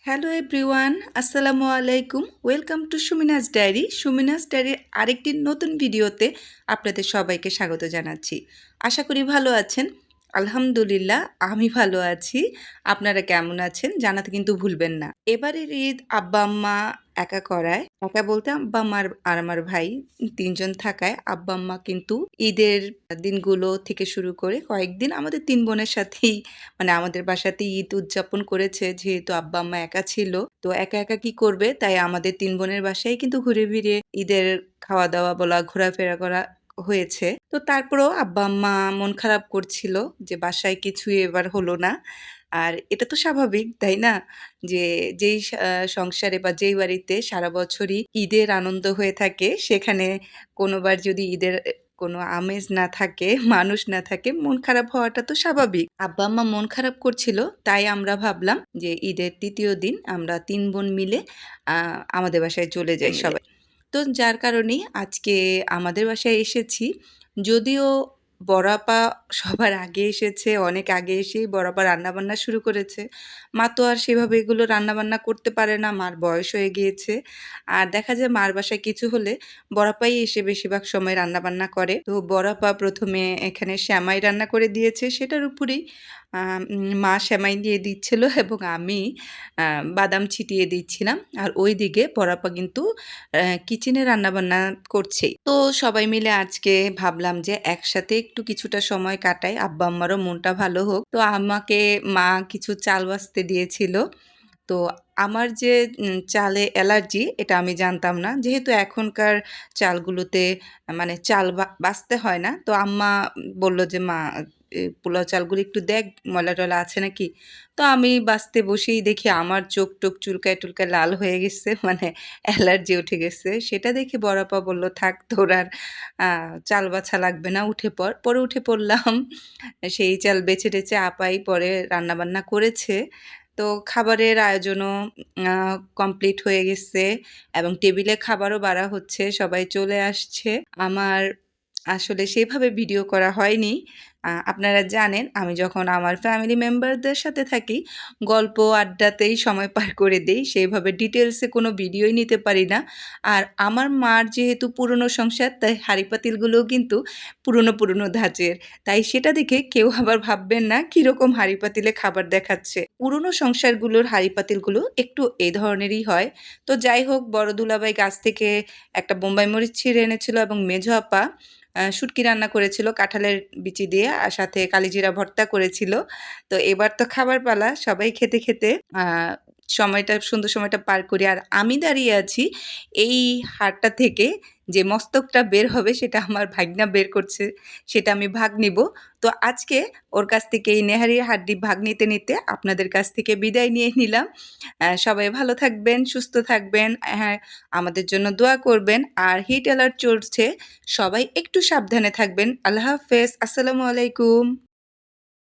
Hello everyone, আসসালামু আলাইকুম। Welcome to Sumina's diary. Sumina's ডায়েরির আরেকটি নতুন ভিডিওতে আপনাদের সবাইকে স্বাগত জানাচ্ছি। আশা করি ভালো আছেন। আলহামদুলিল্লাহ, আমি ভালো আছি। আপনারা কেমন আছেন জানাতে কিন্তু ভুলবেন না। এবারের ঈদ আব্বা আম্মা একা করায়, একা বলতে আব্বা আম্মার আর আমার ভাই ৩ জন থাকায় আব্বা আম্মা কিন্তু ঈদের দিনগুলো থেকে শুরু করে কয়েকদিন আমাদের ৩ বোনের সাথেই মানে আমাদের বাসাতেই ঈদ উদযাপন করেছে। যেহেতু আব্বা আম্মা একা ছিল, তো একা একা কি করবে, তাই আমাদের ৩ বোনের বাসায় কিন্তু ঘুরে ফিরে ঈদের খাওয়া দাওয়া বলা, ঘোরাফেরা করা হয়েছে। তো তারপরেও আব্বা আম্মা মন খারাপ করছিল যে বাসায় কিছুই এবার হলো না। আর এটা তো স্বাভাবিক, তাই না? যে যেই সংসারে বা যেই বাড়িতে সারা বছরই ঈদের আনন্দ হয়ে থাকে, সেখানে কোনোবার যদি ঈদের কোনো আমেজ না থাকে, মানুষ না থাকে, মন খারাপ হওয়াটা তো স্বাভাবিক। আব্বা-আম্মা মন খারাপ করছিল, তাই আমরা ভাবলাম যে ঈদের ৩য় দিন আমরা ৩ বোন মিলে আমাদের বাসায় চলে যাই সবাই। তো যার কারণেই আজকে আমাদের বাসায় এসেছি। যদিও বড় আপা সবার আগে এসেছে, অনেক আগে এসেই বড় আপা রান্নাবান্না শুরু করেছে। মা তো আর সেভাবে এগুলো রান্নাবান্না করতে পারে না, মার বয়স হয়ে গিয়েছে। আর দেখা যায় মার বাসায় কিছু হলে বড় আপাই এসে বেশিরভাগ সময় রান্নাবান্না করে। তো বড় আপা ১ম এ এখানে সেমাই রান্না করে দিয়েছে, সেটার উপরেই মা সেমাই দিয়ে দিচ্ছিল এবং আমি আ বাদাম ছিটিয়ে দিচ্ছিলাম। আর ওইদিকে বড় আপা কিন্তু কিচেনে রান্নাবান্না করছেই। তো সবাই মিলে আজকে ভাবলাম যে একসাথে একটু কিছুটা সময় কাটাই, আব্বা-আম্মারও মনটা ভালো হোক। তো আমাকে মা কিছু চাল বাছতে দিয়েছিল। তো আমার যে চালে অ্যালার্জি এটা আমি জানতাম না। যেহেতু এখনকার চালগুলোতে মানে চাল বাছতে হয় না। তো আম্মা বলল যে, "মা পোলাও চালগুলো একটু দেখ ময়লা-টয়লা আছে নাকি?" তো আমি বাছতে বসেই দেখি আমার চোখ-টোখ চুলকায়-টুলকায় লাল হয়ে গেছে। মানে অ্যালার্জি উঠে গেছে। সেটা দেখে বড় আপা বলল, "থাক তোর আর আ চাল বাছা লাগবে না, উঠে পড়।" পরে উঠে পড়লাম। সেই চাল বেছে-টেছে আপাই পরে রান্নাবান্না করেছে। তো খাবারের আয়োজনও আ কমপ্লিট হয়ে গেছে এবং টেবিলে খাবারও বাড়া হচ্ছে। সবাই চলে আসছে। আমার আসলে সেভাবে ভিডিও করা হয়নি। আপনারা জানেন আমি যখন আমার ফ্যামিলি মেম্বারদের সাথে থাকি, গল্প আড্ডাতেই সময় পার করে দেই। সেভাবে ডিটেইলসে কোনো ভিডিওই নিতে পারি না। আর আমার মার যেহেতু পুরনো সংসার, তাই হাঁড়ি-পাতিলগুলোও কিন্তু পুরনো ধাঁচের। তাই সেটা দেখে কেউ আবার ভাববেন না কিরকম হাঁড়ি-পাতিলে খাবার দেখাচ্ছে। পুরনো সংসারগুলোর হাঁড়ি-পাতিলগুলো একটু এ ধরনেরই হয়। তো যাই হোক বড় দুলাভাই গাছ থেকে একটা বোম্বাই মরিচ ছিঁড়ে এনেছিল এবং মেঝো আপা শুটকি রান্না করেছিল কাঁঠালের বিচি দিয়ে আর সাথে কালিজিরা ভর্তা করেছিল। তো এবার তো খাবার পালা। সবাই খেতে আ সুন্দর সময়টা পার করি। আর আমি দাঁড়িয়ে আছি এই হাড়টা থেকে যে মস্তকটা বের হবে সেটা আমার ভাগনা বের করছে। সেটা আমি ভাগ নিবো। তো আজকে ওর কাছ থেকে এই নেহারির হাড্ডি ভাগ নিতে আপনাদের কাছ থেকে বিদায় নিয়ে নিলাম। সবাই ভালো থাকবেন, সুস্থ থাকবেন। হ্যাঁ, আমাদের জন্য দোয়া করবেন। আর হিট অ্যালার্ট চলছে। সবাই একটু সাবধানে থাকবেন। আল্লাহ হাফেজ। আসসালামু আলাইকুম।